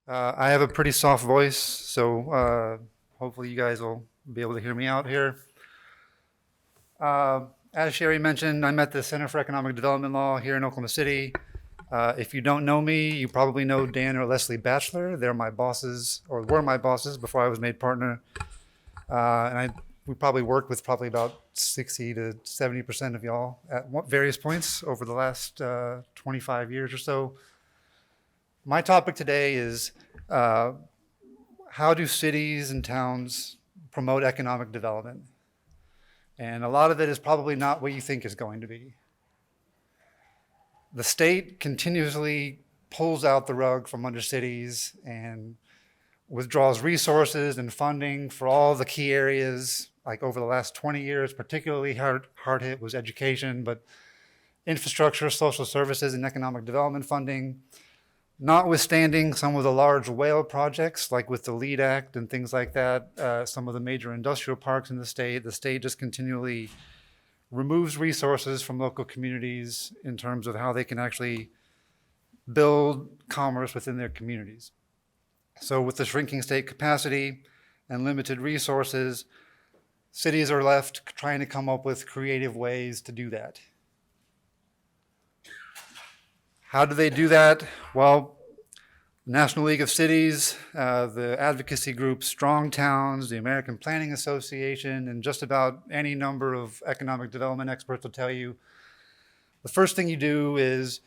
I have a pretty soft voice, so hopefully you guys will be able to hear me out here. As Sherry mentioned, I'm at the Center for Economic Development Law here in Oklahoma City. If you don't know me, you probably know Dan or Leslie Batchelor. They're my bosses, or were my bosses before I was made partner. We probably worked with probably about 60 to 70% of y'all at various points over the last 25 years or so. My topic today is uh, how do cities and towns promote economic development? And a lot of it is probably not what you think is going to be. The state continuously pulls out the rug from under cities and withdraws resources and funding for all the key areas. Like over the last 20 years, particularly hard hit was education, but infrastructure, social services, and economic development funding. Notwithstanding some of the large whale projects, like with the LEAD Act and things like that, some of the major industrial parks in the state just continually removes resources from local communities in terms of how they can actually build commerce within their communities. So with the shrinking state capacity and limited resources, cities are left trying to come up with creative ways to do that. How do they do that? Well, National League of Cities, the advocacy group Strong Towns, the American Planning Association, and just about any number of economic development experts will tell you the first thing you do is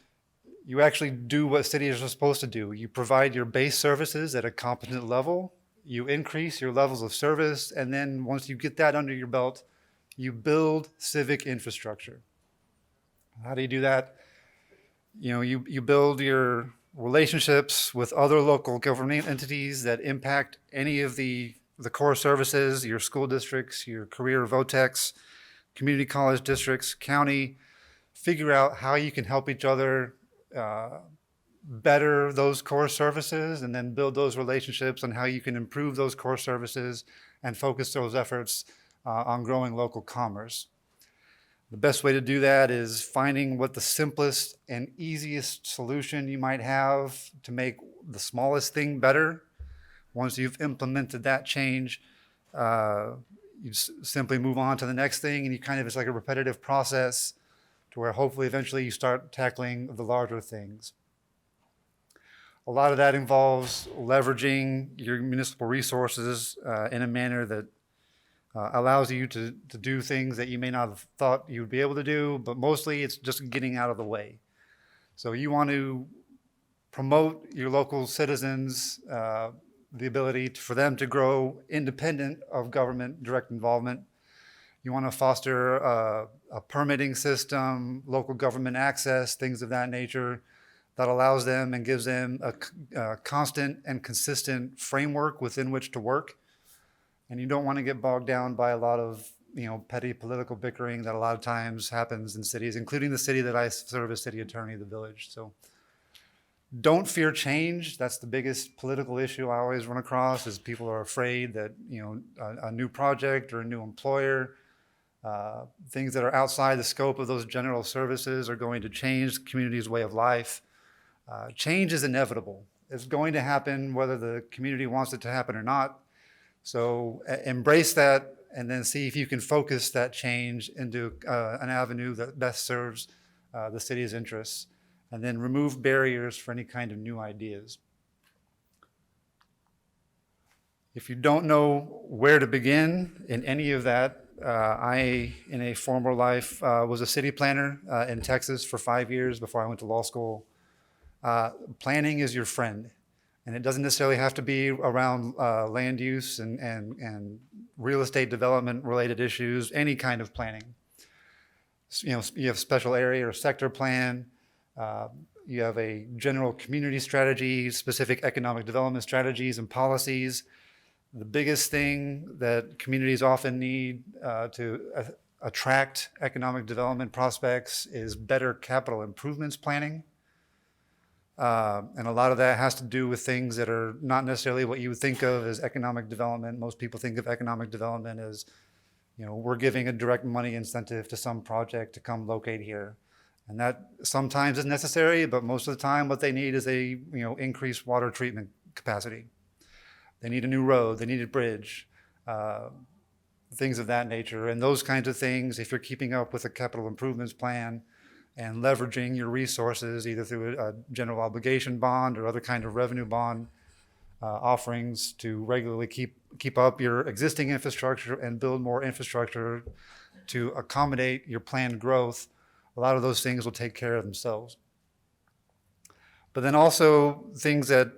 you actually do what cities are supposed to do. You provide your base services at a competent level, you increase your levels of service, and then once you get that under your belt, you build civic infrastructure. How do you do that? You build your relationships with other local government entities that impact any of the core services, your school districts, your career VOTEX, community college districts, county. Figure out how you can help each other better those core services, and then build those relationships on how you can improve those core services and focus those efforts on growing local commerce. The best way to do that is finding what the simplest and easiest solution you might have to make the smallest thing better. Once you've implemented that change, you simply move on to the next thing, and it's like a repetitive process to where hopefully eventually you start tackling the larger things. A lot of that involves leveraging your municipal resources in a manner that allows you to do things that you may not have thought you would be able to do, but mostly it's just getting out of the way. So you want to promote your local citizens, the ability for them to grow independent of government direct involvement. You want to foster a permitting system, local government access, things of that nature that allows them and gives them a constant and consistent framework within which to work. And you don't want to get bogged down by a lot of petty political bickering that a lot of times happens in cities, including the city that I serve as city attorney of the village. So don't fear change. That's the biggest political issue I always run across, is people are afraid that a new project or a new employer, things that are outside the scope of those general services are going to change the community's way of life. Change is inevitable. It's going to happen whether the community wants it to happen or not. So embrace that, and then see if you can focus that change into an avenue that best serves the city's interests, and then remove barriers for any kind of new ideas. If you don't know where to begin in any of that, I, in a former life, was a city planner in Texas for 5 years before I went to law school. Planning is your friend. And it doesn't necessarily have to be around land use and real estate development related issues, any kind of planning. You have special area or sector plan. You have a general community strategy, specific economic development strategies and policies. The biggest thing that communities often need to attract economic development prospects is better capital improvements planning. And a lot of that has to do with things that are not necessarily what you would think of as economic development. Most people think of economic development as, we're giving a direct money incentive to some project to come locate here. And that sometimes is necessary, but most of the time what they need is a, increased water treatment capacity. They need a new road, they need a bridge, things of that nature. And those kinds of things, if you're keeping up with a capital improvements plan and leveraging your resources, either through a general obligation bond or other kind of revenue bond offerings to regularly keep up your existing infrastructure and build more infrastructure to accommodate your planned growth, a lot of those things will take care of themselves. But then also things that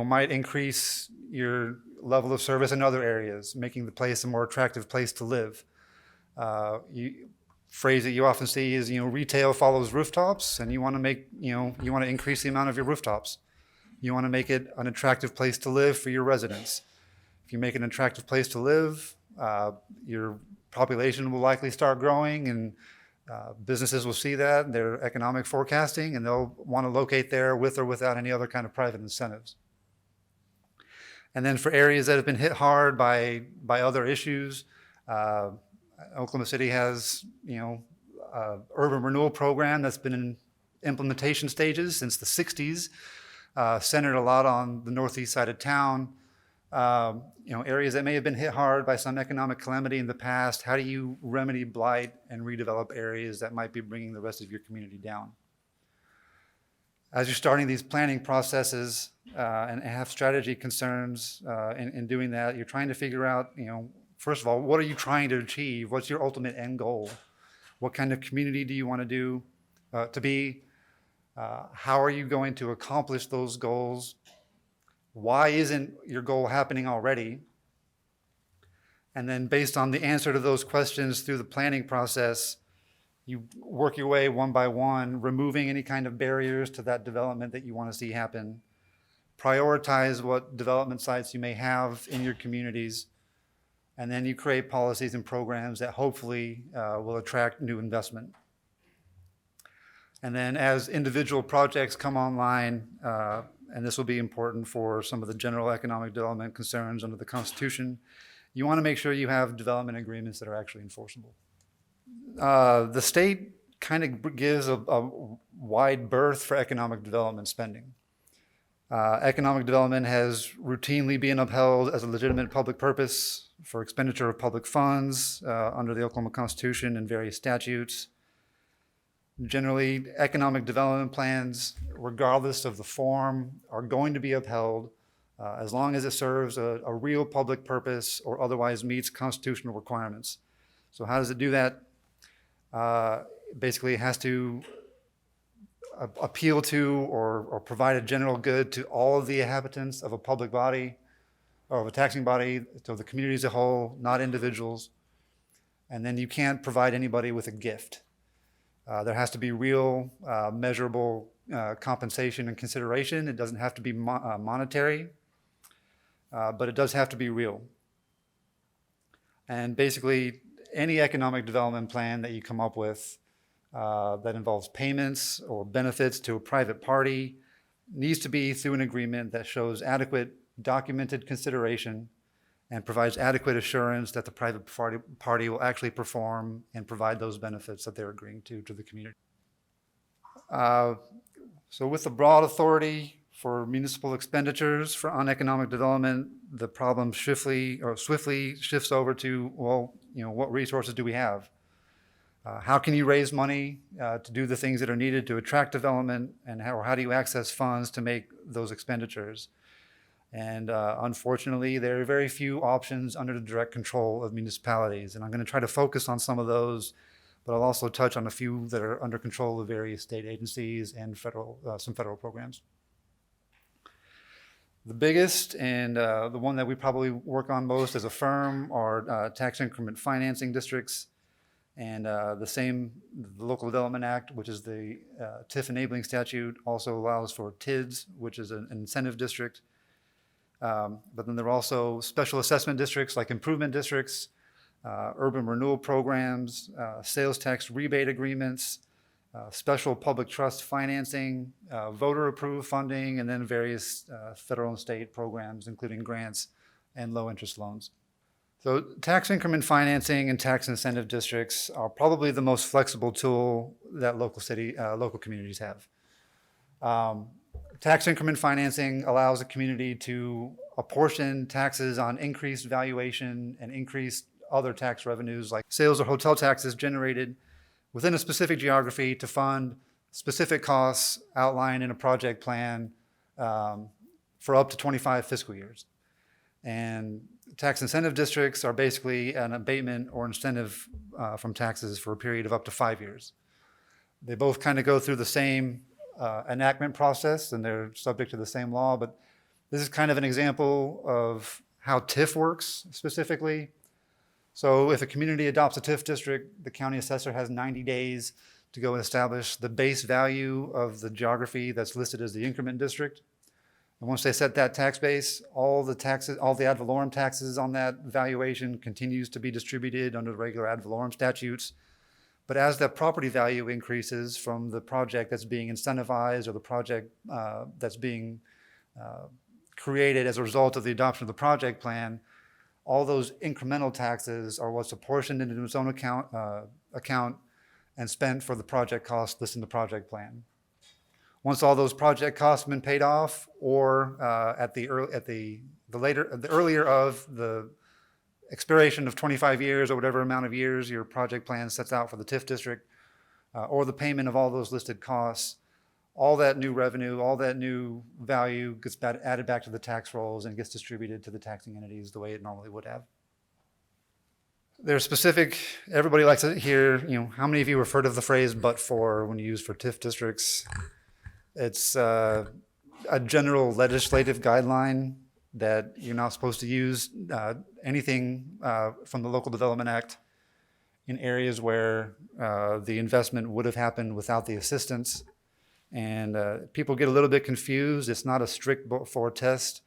might increase your level of service in other areas, making the place a more attractive place to live. Phrase that you often see is retail follows rooftops, and you want to increase the amount of your rooftops. You want to make it an attractive place to live for your residents. If you make it an attractive place to live, your population will likely start growing, and businesses will see that in their economic forecasting, and they'll want to locate there with or without any other kind of private incentives. And then for areas that have been hit hard by other issues, Oklahoma City has urban renewal program that's been in implementation stages since the 60s, centered a lot on the northeast side of town. Areas that may have been hit hard by some economic calamity in the past. How do you remedy blight and redevelop areas that might be bringing the rest of your community down? As you're starting these planning processes and have strategy concerns in doing that, you're trying to figure out, first of all, what are you trying to achieve? What's your ultimate end goal? What kind of community do you want to be? How are you going to accomplish those goals? Why isn't your goal happening already? And then based on the answer to those questions through the planning process, you work your way one by one, removing any kind of barriers to that development that you want to see happen. Prioritize what development sites you may have in your communities, and then you create policies and programs that hopefully will attract new investment. And then as individual projects come online, and this will be important for some of the general economic development concerns under the Constitution, you want to make sure you have development agreements that are actually enforceable. The state kind of gives a wide berth for economic development spending. Economic development has routinely been upheld as a legitimate public purpose for expenditure of public funds under the Oklahoma Constitution and various statutes. Generally, economic development plans, regardless of the form, are going to be upheld as long as it serves a real public purpose or otherwise meets constitutional requirements. So how does it do that? Basically, it has to appeal to or provide a general good to all of the inhabitants of a public body or of a taxing body, to the community as a whole, not individuals. And then you can't provide anybody with a gift. There has to be real, measurable compensation and consideration. It doesn't have to be monetary, but it does have to be real. And basically, any economic development plan that you come up with that involves payments or benefits to a private party needs to be through an agreement that shows adequate documented consideration and provides adequate assurance that the private party will actually perform and provide those benefits that they're agreeing to the community. So with the broad authority for municipal expenditures for uneconomic development, the problem swiftly shifts over to, well, what resources do we have? How can you raise money to do the things that are needed to attract development, and how do you access funds to make those expenditures? And unfortunately, there are very few options under the direct control of municipalities. And I'm going to try to focus on some of those, but I'll also touch on a few that are under control of various state agencies and some federal programs. The biggest and the one that we probably work on most as a firm are tax increment financing districts. And the Local Development Act, which is the TIF enabling statute, also allows for TIDs, which is an incentive district. But then there are also special assessment districts like improvement districts, urban renewal programs, sales tax rebate agreements, special public trust financing, voter approved funding, and then various federal and state programs, including grants and low interest loans. So tax increment financing and tax incentive districts are probably the most flexible tool that local communities have. Tax increment financing allows a community to apportion taxes on increased valuation and increased other tax revenues like sales or hotel taxes generated within a specific geography to fund specific costs outlined in a project plan for up to 25 fiscal years. And tax incentive districts are basically an abatement or incentive from taxes for a period of up to 5 years. They both kind of go through the same enactment process, and they're subject to the same law, but this is kind of an example of how TIF works specifically. So if a community adopts a TIF district, the county assessor has 90 days to go and establish the base value of the geography that's listed as the increment district. And once they set that tax base, all the taxes, all the ad valorem taxes on that valuation continues to be distributed under the regular ad valorem statutes. But as that property value increases from the project that's being incentivized or the project that's being created as a result of the adoption of the project plan, all those incremental taxes are what's apportioned into its own account and spent for the project costs listed in the project plan. Once all those project costs have been paid off, or at the earlier of the expiration of 25 years or whatever amount of years your project plan sets out for the TIF district, or the payment of all those listed costs, all that new revenue, all that new value gets added back to the tax rolls and gets distributed to the taxing entities the way it normally would have. There's specific, everybody likes to hear, how many of you have heard of the phrase "but for" when you use for TIF districts? It's a general legislative guideline that you're not supposed to use anything from the Local Development Act in areas where the investment would have happened without the assistance. And people get a little bit confused. It's not a strict but-for test.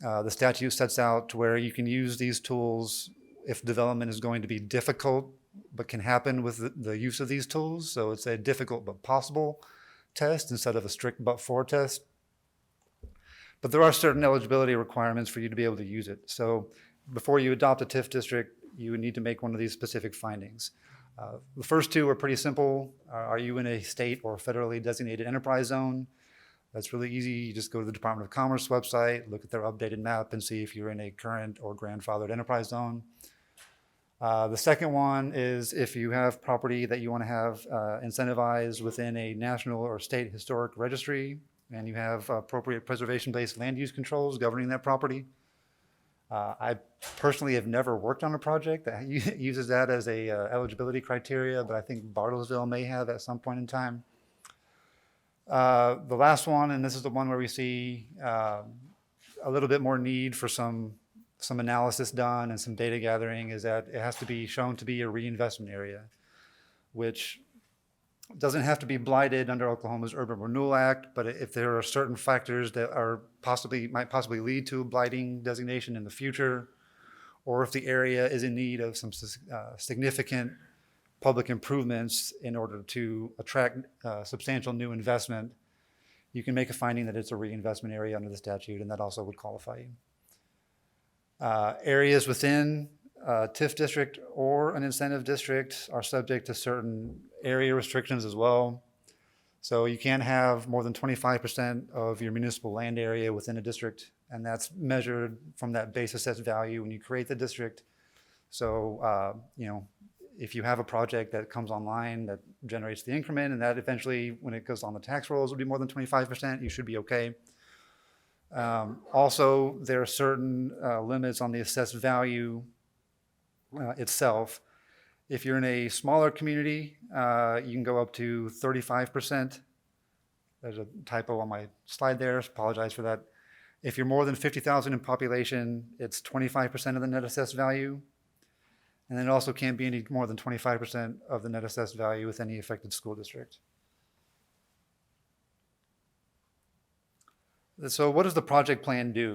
The statute sets out to where you can use these tools if development is going to be difficult but can happen with the use of these tools. So it's a difficult but possible test instead of a strict but-for test. But there are certain eligibility requirements for you to be able to use it. So before you adopt a TIF district, you would need to make one of these specific findings. The first two are pretty simple. Are you in a state or federally designated enterprise zone? That's really easy. You just go to the Department of Commerce website, look at their updated map, and see if you're in a current or grandfathered enterprise zone. The second one is if you have property that you want to have incentivized within a national or state historic registry, and you have appropriate preservation-based land use controls governing that property. I personally have never worked on a project that uses that as a eligibility criteria, but I think Bartlesville may have at some point in time. The last one, and this is the one where we see a little bit more need for some analysis done and some data gathering, is that it has to be shown to be a reinvestment area, which doesn't have to be blighted under Oklahoma's Urban Renewal Act, but if there are certain factors that might possibly lead to a blighting designation in the future, or if the area is in need of some significant public improvements in order to attract substantial new investment, you can make a finding that it's a reinvestment area under the statute, and that also would qualify you. Areas within a TIF district or an incentive district are subject to certain area restrictions as well. So you can't have more than 25% of your municipal land area within a district, and that's measured from that base assessed value when you create the district. So, if you have a project that comes online that generates the increment, and that eventually, when it goes on the tax rolls, will be more than 25%, you should be okay. Also, there are certain limits on the assessed value itself. If you're in a smaller community, you can go up to 35%. There's a typo on my slide there, apologize for that. If you're more than 50,000 in population, it's 25% of the net assessed value. And then it also can't be any more than 25% of the net assessed value with any affected school district. So what does the project plan do?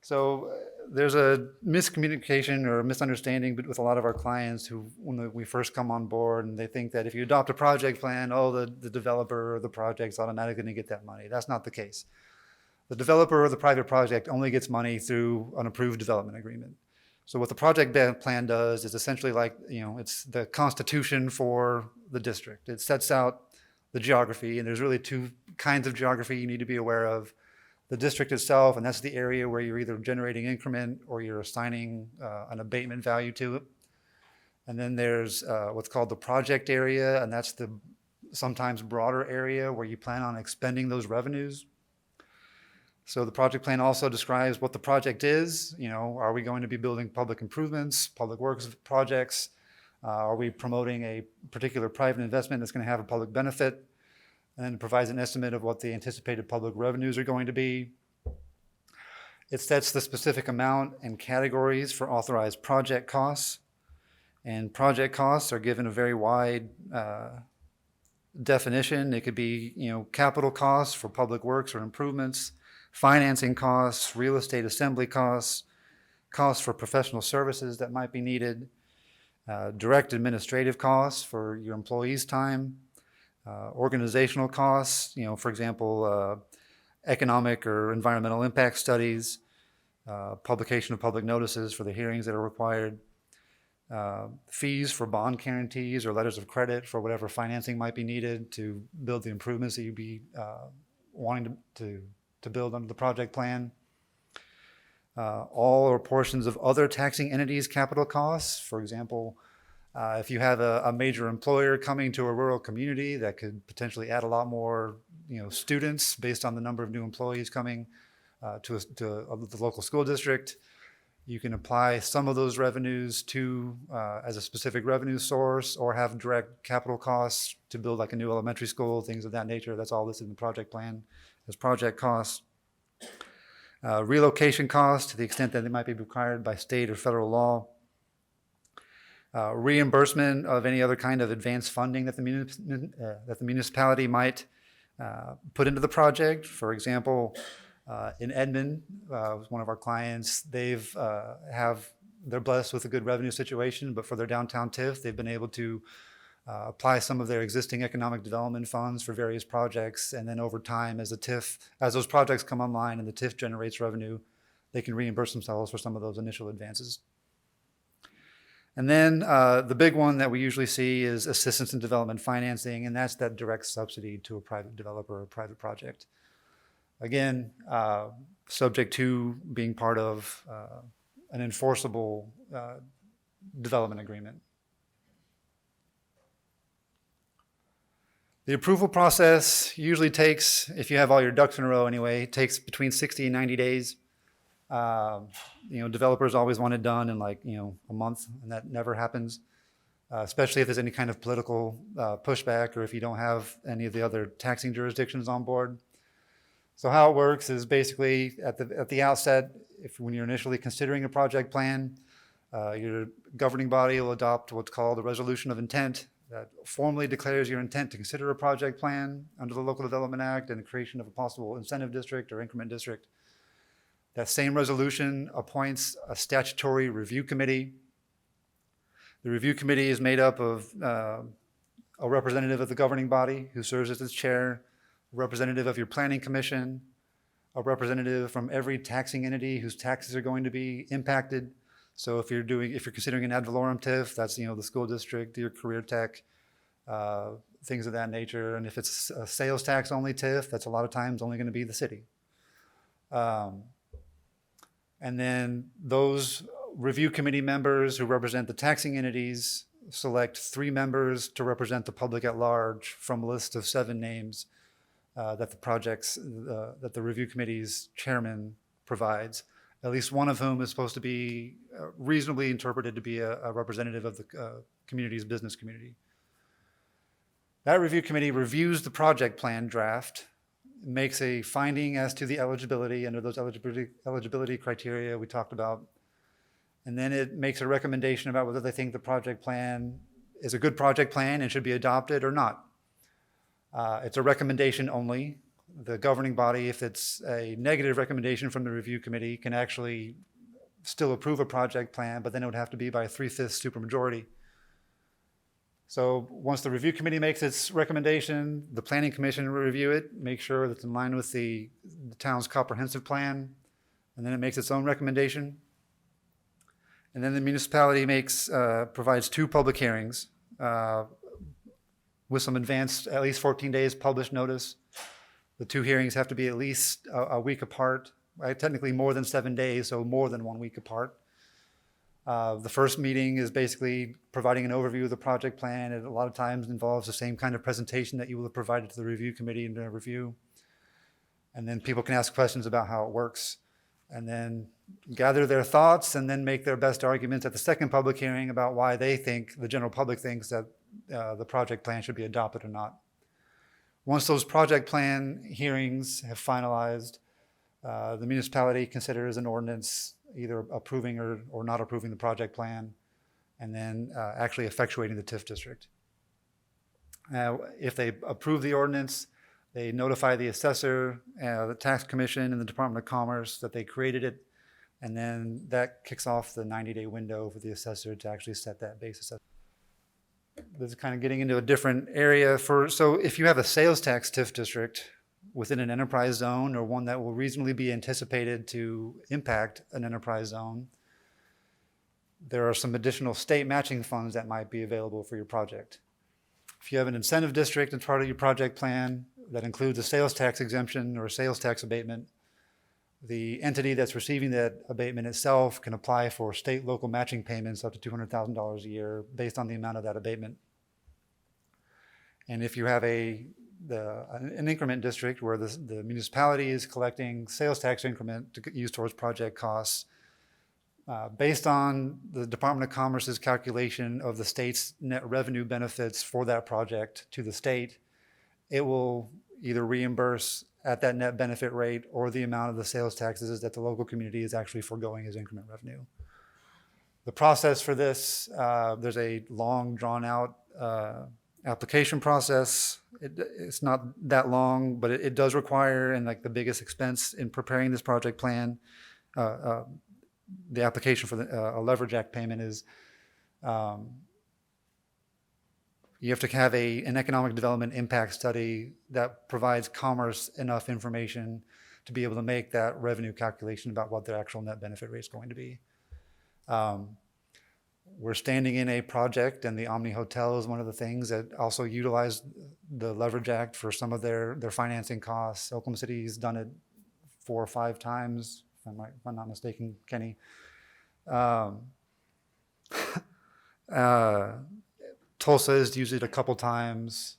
So there's a miscommunication or a misunderstanding with a lot of our clients who, when we first come on board, and they think that if you adopt a project plan, the developer or the project's automatically going to get that money. That's not the case. The developer or the private project only gets money through an approved development agreement. So what the project plan does is essentially like, it's the constitution for the district. It sets out the geography, and there's really two kinds of geography you need to be aware of. The district itself, and that's the area where you're either generating increment or you're assigning an abatement value to it. And then there's what's called the project area, and that's the sometimes broader area where you plan on expending those revenues. So the project plan also describes what the project is. You know, are we going to be building public improvements, public works projects? Are we promoting a particular private investment that's going to have a public benefit? And then it provides an estimate of what the anticipated public revenues are going to be. It sets the specific amount and categories for authorized project costs. And project costs are given a very wide definition. It could be, you know, capital costs for public works or improvements, financing costs, real estate assembly costs, costs for professional services that might be needed, direct administrative costs for your employees' time, organizational costs, you know, for example, economic or environmental impact studies, publication of public notices for the hearings that are required, fees for bond guarantees or letters of credit for whatever financing might be needed to build the improvements that you'd be wanting to build under the project plan. All or portions of other taxing entities' capital costs. For example, if you have a major employer coming to a rural community that could potentially add a lot more, you know, students based on the number of new employees coming to the local school district, you can apply some of those revenues to as a specific revenue source, or have direct capital costs to build like a new elementary school, things of that nature. That's all listed in the project plan as project costs. Relocation costs to the extent that they might be required by state or federal law. Reimbursement of any other kind of advanced funding that the municipality might put into the project. For example, in Edmond, one of our clients, they're blessed with a good revenue situation, but for their downtown TIF, they've been able to apply some of their existing economic development funds for various projects, and then over time, as those projects come online and the TIF generates revenue, they can reimburse themselves for some of those initial advances. And then the big one that we usually see is assistance in development financing, and that's that direct subsidy to a private developer or a private project. Again, subject to being part of an enforceable development agreement. The approval process usually takes, if you have all your ducks in a row anyway, takes between 60 and 90 days. You know, developers always want it done in like, you know, a month, and that never happens, especially if there's any kind of political pushback or if you don't have any of the other taxing jurisdictions on board. So how it works is basically at the outset, when you're initially considering a project plan, your governing body will adopt what's called a resolution of intent that formally declares your intent to consider a project plan under the Local Development Act and the creation of a possible incentive district or increment district. That same resolution appoints a statutory review committee. The review committee is made up of a representative of the governing body who serves as its chair, a representative of your planning commission, a representative from every taxing entity whose taxes are going to be impacted. So if you're considering an ad valorem TIF, that's, you know, the school district, your career tech, things of that nature. And if it's a sales tax only TIF, that's a lot of times only going to be the city. And then those review committee members who represent the taxing entities select 3 members to represent the public at large from a list of 7 names that the review committee's chairman provides, at least one of whom is supposed to be reasonably interpreted to be a representative of the community's business community. That review committee reviews the project plan draft, makes a finding as to the eligibility under those eligibility criteria we talked about, and then it makes a recommendation about whether they think the project plan is a good project plan and should be adopted or not. It's a recommendation only. The governing body, if it's a negative recommendation from the review committee, can actually still approve a project plan, but then it would have to be by a 3/5 supermajority. So once the review committee makes its recommendation, the planning commission will review it, make sure that it's in line with the town's comprehensive plan, and then it makes its own recommendation. And then the municipality provides 2 public hearings with some advanced, at least 14 days published notice. The two hearings have to be at least a week apart, right? Technically more than 7 days, so more than 1 week apart. The first meeting is basically providing an overview of the project plan. It a lot of times involves the same kind of presentation that you will have provided to the review committee in the review. And then people can ask questions about how it works, and then gather their thoughts, and then make their best arguments at the second public hearing about why they think, the general public thinks, that the project plan should be adopted or not. Once those project plan hearings have finalized, the municipality considers an ordinance either approving or not approving the project plan, and then actually effectuating the TIF district. If they approve the ordinance, they notify the assessor, the tax commission, and the Department of Commerce that they created it, and then that kicks off the 90-day window for the assessor to actually set that base assessment. This is kind of getting into a different area. So if you have a sales tax TIF district within an enterprise zone, or one that will reasonably be anticipated to impact an enterprise zone, there are some additional state matching funds that might be available for your project. If you have an incentive district as part of your project plan that includes a sales tax exemption or a sales tax abatement, the entity that's receiving that abatement itself can apply for state local matching payments up to $200,000 a year based on the amount of that abatement. And if you have an increment district where the municipality is collecting sales tax increment to use towards project costs, based on the Department of Commerce's calculation of the state's net revenue benefits for that project to the state, it will either reimburse at that net benefit rate or the amount of the sales taxes that the local community is actually foregoing as increment revenue. The process for this, there's a long drawn-out application process. It's not that long, but it does require, and like the biggest expense in preparing this project plan, the application for a Leverage Act payment is you have to have an economic development impact study that provides Commerce enough information to be able to make that revenue calculation about what their actual net benefit rate is going to be. We're standing in a project, and the Omni Hotel is one of the things that also utilize the Leverage Act for some of their financing costs. Oklahoma City's done it 4 or 5 times, if I'm not mistaken, Kenny. Tulsa has used it a couple times.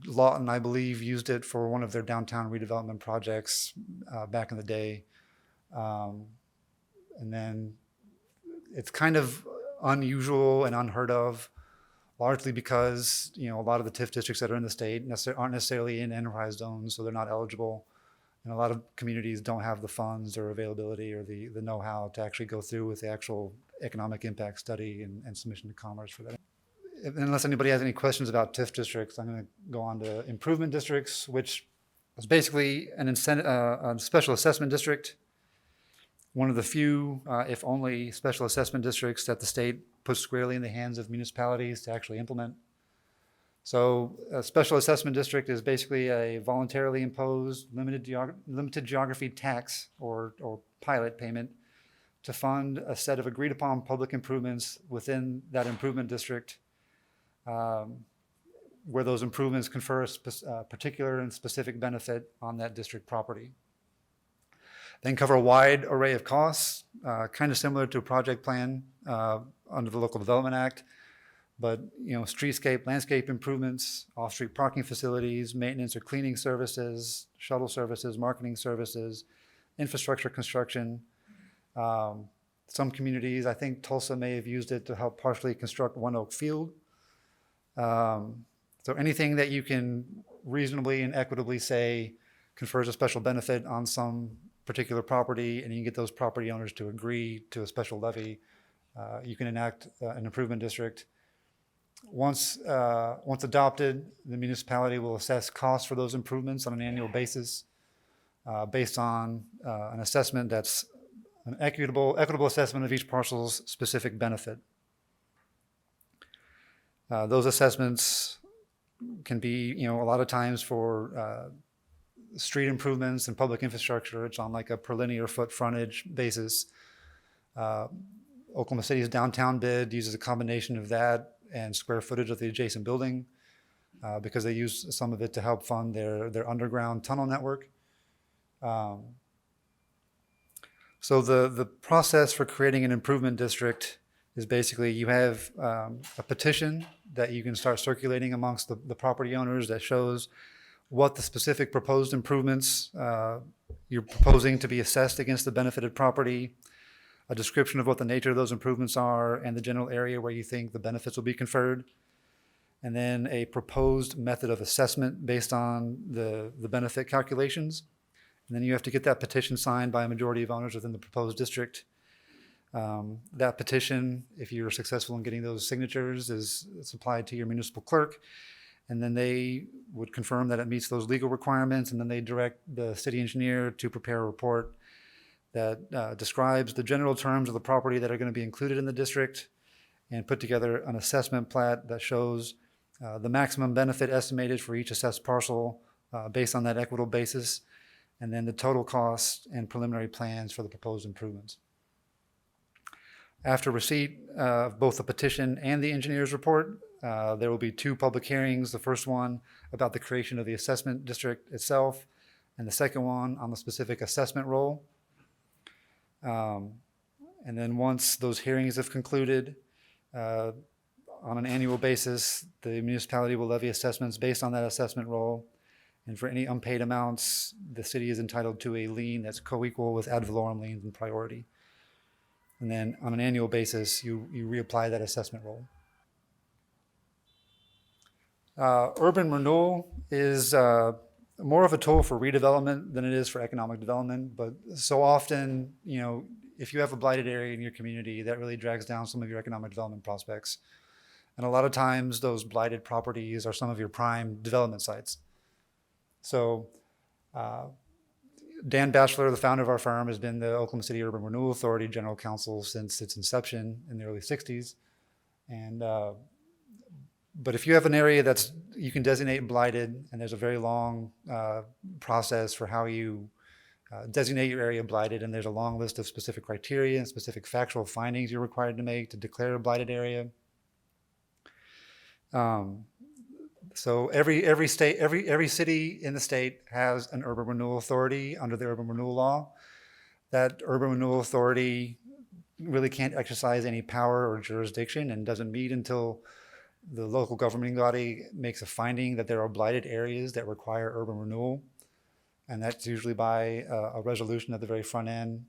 Lawton, I believe, used it for one of their downtown redevelopment projects back in the day. And then it's kind of unusual and unheard of, largely because a lot of the TIF districts that are in the state aren't necessarily in enterprise zones, so they're not eligible. And a lot of communities don't have the funds or availability or the know-how to actually go through with the actual economic impact study and submission to Commerce for that. Unless anybody has any questions about TIF districts, I'm going to go on to improvement districts, which is basically a special assessment district. One of the few, if only, special assessment districts that the state puts squarely in the hands of municipalities to actually implement. So a special assessment district is basically a voluntarily imposed limited geography tax or pilot payment to fund a set of agreed upon public improvements within that improvement district, where those improvements confer a particular and specific benefit on that district property. Then cover a wide array of costs, kind of similar to a project plan under the Local Development Act, but streetscape, landscape improvements, off-street parking facilities, maintenance or cleaning services, shuttle services, marketing services, infrastructure construction. Some communities, I think Tulsa may have used it to help partially construct One Oak Field. So anything that you can reasonably and equitably say confers a special benefit on some particular property, and you can get those property owners to agree to a special levy, you can enact an improvement district. Once adopted, the municipality will assess costs for those improvements on an annual basis based on an assessment that's an equitable assessment of each parcel's specific benefit. Those assessments can be, a lot of times for street improvements and public infrastructure. It's on like a per linear foot frontage basis. Oklahoma City's downtown bid uses a combination of that and square footage of the adjacent building. because they use some of it to help fund their underground tunnel network. So the process for creating an improvement district is basically you have a petition that you can start circulating amongst the property owners that shows what the specific proposed improvements you're proposing to be assessed against the benefited property, a description of what the nature of those improvements are, and the general area where you think the benefits will be conferred, and then a proposed method of assessment based on the benefit calculations. And then you have to get that petition signed by a majority of owners within the proposed district. That petition, if you're successful in getting those signatures, is supplied to your municipal clerk, and then they would confirm that it meets those legal requirements, and then they direct the city engineer to prepare a report that describes the general terms of the property that are going to be included in the district, and put together an assessment plat that shows the maximum benefit estimated for each assessed parcel based on that equitable basis, and then the total cost and preliminary plans for the proposed improvements. After receipt of both the petition and the engineer's report, there will be 2 public hearings. The first one about the creation of the assessment district itself, and the second one on the specific assessment role. And then once those hearings have concluded, on an annual basis, the municipality will levy assessments based on that assessment role. And for any unpaid amounts, the city is entitled to a lien that's co-equal with ad valorem liens in priority. And then on an annual basis, you reapply that assessment role. Urban renewal is more of a tool for redevelopment than it is for economic development. But so often, if you have a blighted area in your community, that really drags down some of your economic development prospects. And a lot of times those blighted properties are some of your prime development sites. So Dan Batchelor, the founder of our firm, has been the Oklahoma City Urban Renewal Authority General Counsel since its inception in the early 60s. And but if you have an area that's you can designate blighted, and there's a very long process for how you designate your area blighted, and there's a long list of specific criteria and specific factual findings you're required to make to declare a blighted area. So every city in the state has an urban renewal authority under the urban renewal law. That urban renewal authority really can't exercise any power or jurisdiction and doesn't meet until the local governing body makes a finding that there are blighted areas that require urban renewal. And that's usually by a resolution at the very front end.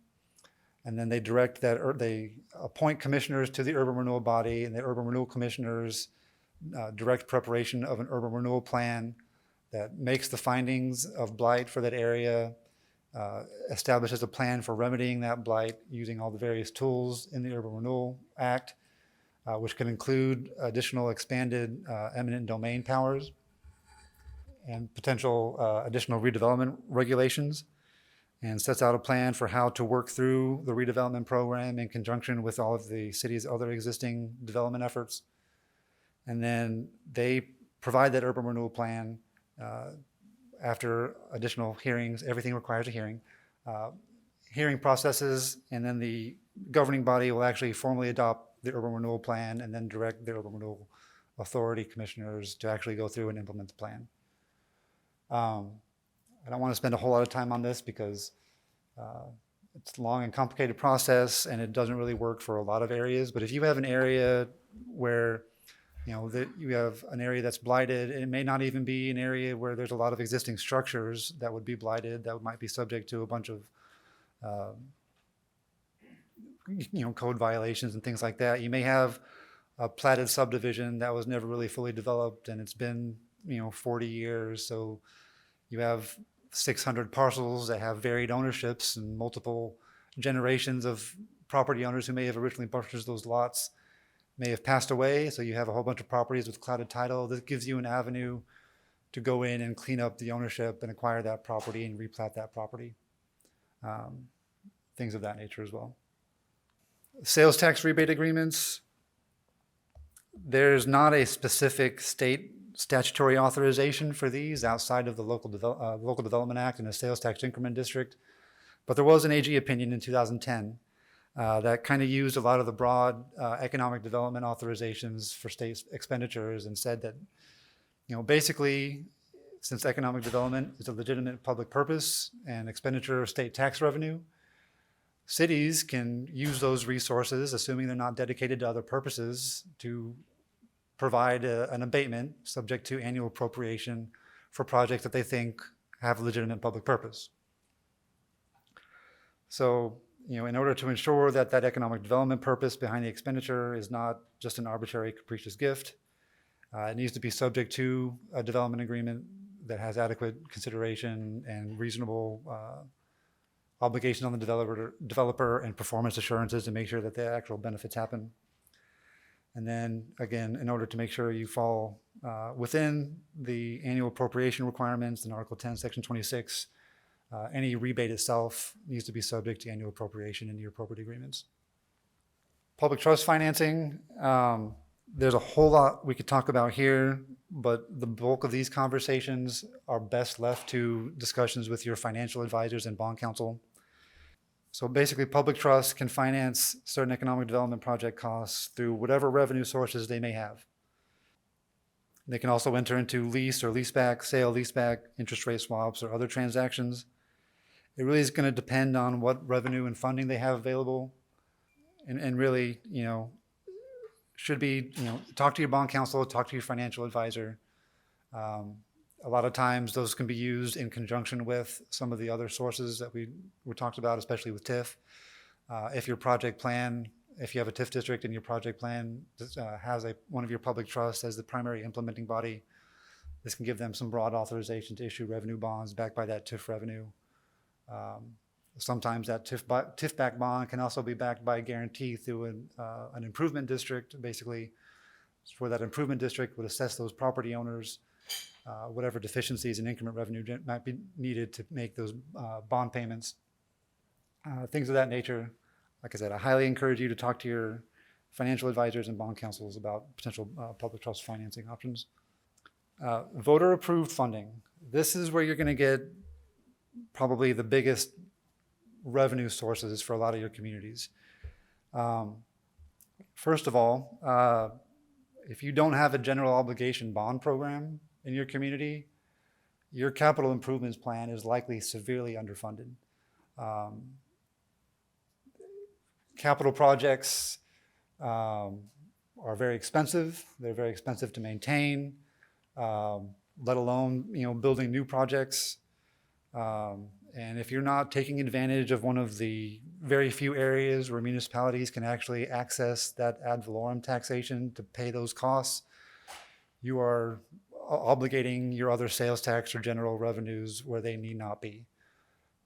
And then they direct that, they appoint commissioners to the urban renewal body, and the urban renewal commissioners direct preparation of an urban renewal plan that makes the findings of blight for that area, establishes a plan for remedying that blight using all the various tools in the Urban Renewal Act, which can include additional expanded eminent domain powers and potential additional redevelopment regulations, and sets out a plan for how to work through the redevelopment program in conjunction with all of the city's other existing development efforts. And then they provide that urban renewal plan after additional hearings. Everything requires a hearing. Hearing processes, and then the governing body will actually formally adopt the urban renewal plan and then direct the urban renewal authority commissioners to actually go through and implement the plan. I don't want to spend a whole lot of time on this because it's a long and complicated process, and it doesn't really work for a lot of areas. But if you have an area where that you have an area that's blighted, it may not even be an area where there's a lot of existing structures that would be blighted, that might be subject to a bunch of code violations and things like that. You may have a platted subdivision that was never really fully developed, and it's been 40 years. So you have 600 parcels that have varied ownerships and multiple generations of property owners who may have originally purchased those lots may have passed away. So you have a whole bunch of properties with clouded title. This gives you an avenue to go in and clean up the ownership and acquire that property and replat that property. Things of that nature as well. Sales tax rebate agreements. There's not a specific state statutory authorization for these outside of the Local Development Act and a sales tax increment district. But there was an AG opinion in 2010 that kind of used a lot of the broad economic development authorizations for state expenditures and said that Basically, since economic development is a legitimate public purpose and expenditure of state tax revenue, cities can use those resources, assuming they're not dedicated to other purposes, to provide an abatement subject to annual appropriation for projects that they think have a legitimate public purpose. So, in order to ensure that that economic development purpose behind the expenditure is not just an arbitrary, capricious gift, it needs to be subject to a development agreement that has adequate consideration and reasonable obligations on the developer and performance assurances to make sure that the actual benefits happen. And then, again, in order to make sure you fall within the annual appropriation requirements in Article 10, Section 26, any rebate itself needs to be subject to annual appropriation in your appropriate agreements. Public trust financing, there's a whole lot we could talk about here, but the bulk of these conversations are best left to discussions with your financial advisors and bond counsel. So basically, public trust can finance certain economic development project costs through whatever revenue sources they may have. They can also enter into lease or leaseback, sale, leaseback, interest rate swaps, or other transactions. It really is going to depend on what revenue and funding they have available. And really, should be, talk to your bond counsel, talk to your financial advisor. A lot of times those can be used in conjunction with some of the other sources that we talked about, especially with TIF. If your project plan, if you have a TIF district and your project plan has one of your public trusts as the primary implementing body, this can give them some broad authorization to issue revenue bonds backed by that TIF revenue. Sometimes that TIF-backed bond can also be backed by a guarantee through an improvement district. Basically, for that improvement district would assess those property owners whatever deficiencies in increment revenue might be needed to make those bond payments. Things of that nature. Like I said, I highly encourage you to talk to your financial advisors and bond counsels about potential public trust financing options. Voter-approved funding. This is where you're going to get probably the biggest revenue sources for a lot of your communities. First of all, if you don't have a general obligation bond program in your community, your capital improvements plan is likely severely underfunded. Capital projects are very expensive. They're very expensive to maintain, let alone building new projects. And if you're not taking advantage of one of the very few areas where municipalities can actually access that ad valorem taxation to pay those costs, you are obligating your other sales tax or general revenues where they need not be.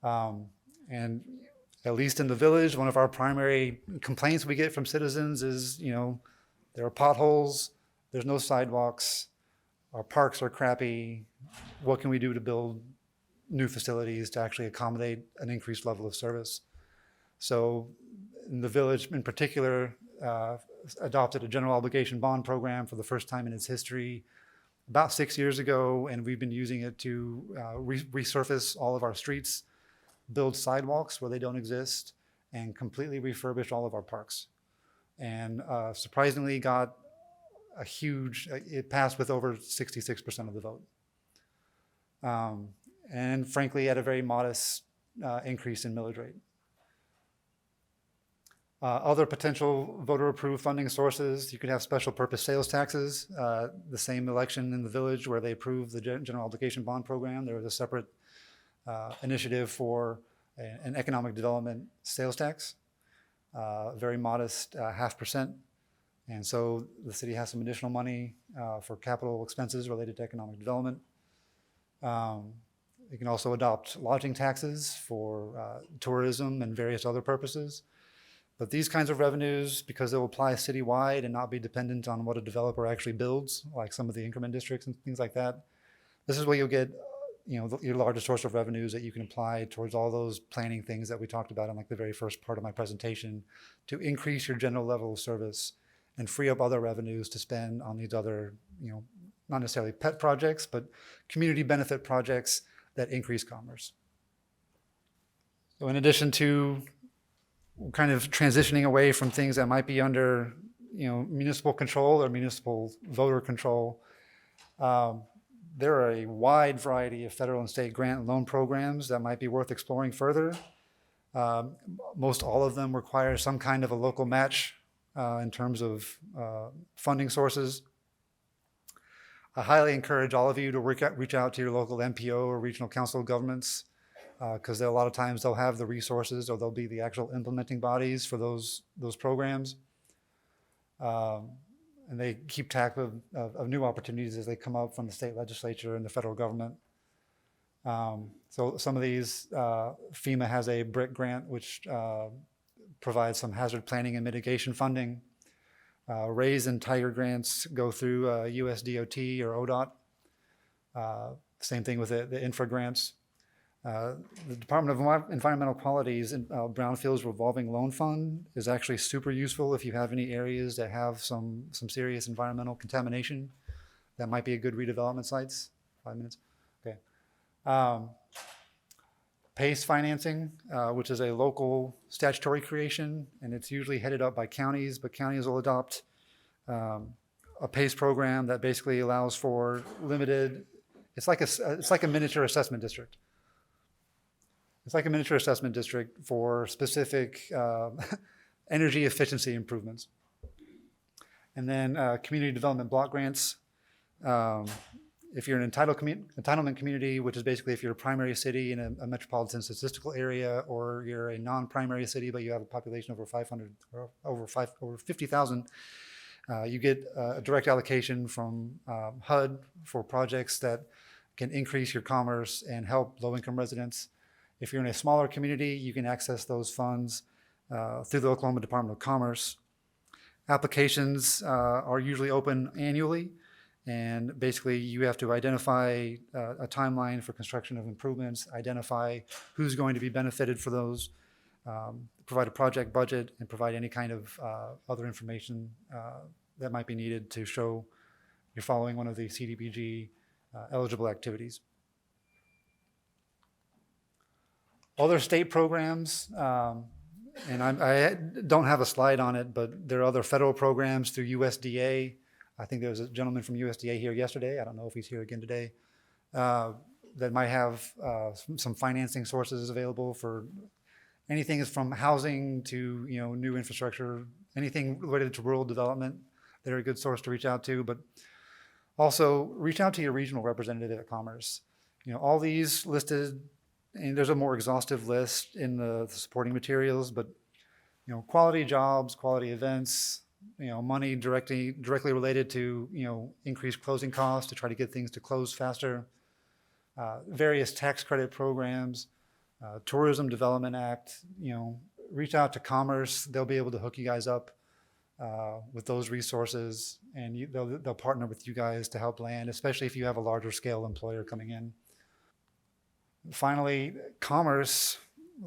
And at least in the village, one of our primary complaints we get from citizens is, there are potholes, there's no sidewalks, our parks are crappy. What can we do to build new facilities to actually accommodate an increased level of service? So in the village in particular, adopted a general obligation bond program for the first time in its history about 6 years ago, and we've been using it to resurface all of our streets, build sidewalks where they don't exist, and completely refurbish all of our parks. And surprisingly got it passed with over 66% of the vote. And frankly, at a very modest increase in millage rate. Other potential voter-approved funding sources, you could have special purpose sales taxes. The same election in the village where they approved the general obligation bond program, there was a separate initiative for an economic development sales tax, very modest 0.5%. And so the city has some additional money for capital expenses related to economic development. You can also adopt lodging taxes for tourism and various other purposes. But these kinds of revenues, because they'll apply citywide and not be dependent on what a developer actually builds, like some of the increment districts and things like that, this is where you'll get your largest source of revenues that you can apply towards all those planning things that we talked about in like the very first part of my presentation to increase your general level of service and free up other revenues to spend on these other, not necessarily pet projects, but community benefit projects that increase commerce. So in addition to kind of transitioning away from things that might be under municipal control or municipal voter control, Um, there are a wide variety of federal and state grant and loan programs that might be worth exploring further. Most all of them require some kind of a local match in terms of funding sources. I highly encourage all of you to reach out to your local MPO or regional council of governments, because a lot of times they'll have the resources, or they'll be the actual implementing bodies for those programs. And they keep track of new opportunities as they come up from the state legislature and the federal government. So some of these, FEMA has a BRIC grant, which provides some hazard planning and mitigation funding. RAISE and TIGER grants go through USDOT or ODOT. Same thing with the infra grants. The Department of Environmental Quality's Brownfields Revolving Loan Fund is actually super useful if you have any areas that have some serious environmental contamination. That might be a good redevelopment sites. 5 minutes. Okay. PACE financing, which is a local statutory creation, and it's usually headed up by counties, but counties will adopt a PACE program that basically allows for limited, it's like a miniature assessment district. It's like a miniature assessment district for specific energy efficiency improvements. And then community development block grants. If you're an entitlement community, which is basically if you're a primary city in a metropolitan statistical area, or you're a non-primary city but you have a population over 500 or over 50,000, you get a direct allocation from HUD for projects that can increase your commerce and help low-income residents. If you're in a smaller community, you can access those funds through the Oklahoma Department of Commerce. Applications are usually open annually, and basically you have to identify a timeline for construction of improvements, identify who's going to be benefited for those, provide a project budget, and provide any kind of other information that might be needed to show you're following one of the CDBG eligible activities. Other state programs, and I don't have a slide on it, but there are other federal programs through USDA. I think there was a gentleman from USDA here yesterday. I don't know if he's here again today. That might have some financing sources available for anything from housing to new infrastructure, anything related to rural development. They're a good source to reach out to, but also reach out to your regional representative at Commerce. All these listed. And there's a more exhaustive list in the supporting materials, but quality jobs, quality events, money directly related to increased closing costs to try to get things to close faster, various tax credit programs, Tourism Development Act. Reach out to Commerce; they'll be able to hook you guys up with those resources, and they'll partner with you guys to help land, especially if you have a larger scale employer coming in. Finally, Commerce,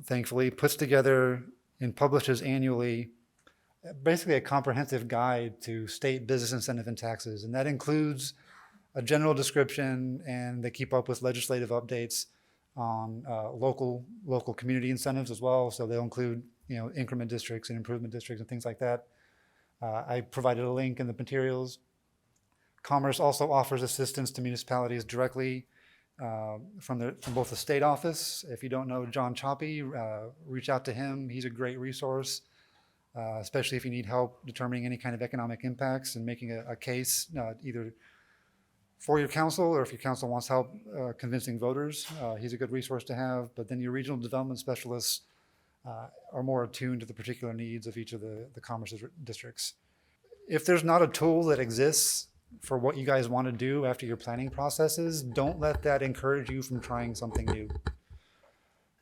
thankfully, puts together and publishes annually basically a comprehensive guide to state business incentive and taxes. And that includes a general description, and they keep up with legislative updates on local community incentives as well. So they'll include increment districts and improvement districts and things like that. I provided a link in the materials. Commerce also offers assistance to municipalities directly from both the state office. If you don't know John Choppy, reach out to him. He's a great resource, especially if you need help determining any kind of economic impacts and making a case either for your council, or if your council wants help convincing voters, he's a good resource to have. But then your regional development specialists are more attuned to the particular needs of each of the commerce districts. If there's not a tool that exists for what you guys want to do after your planning processes, don't let that encourage you from trying something new.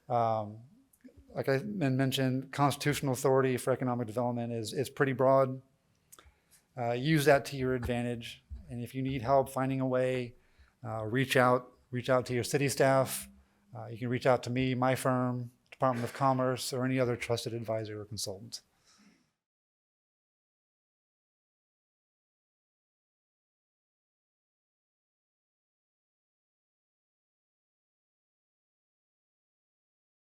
Like I mentioned, constitutional authority for economic development is pretty broad. Use that to your advantage. And if you need help finding a way, reach out to your city staff. You can reach out to me, my firm, Department of Commerce, or any other trusted advisor or consultant.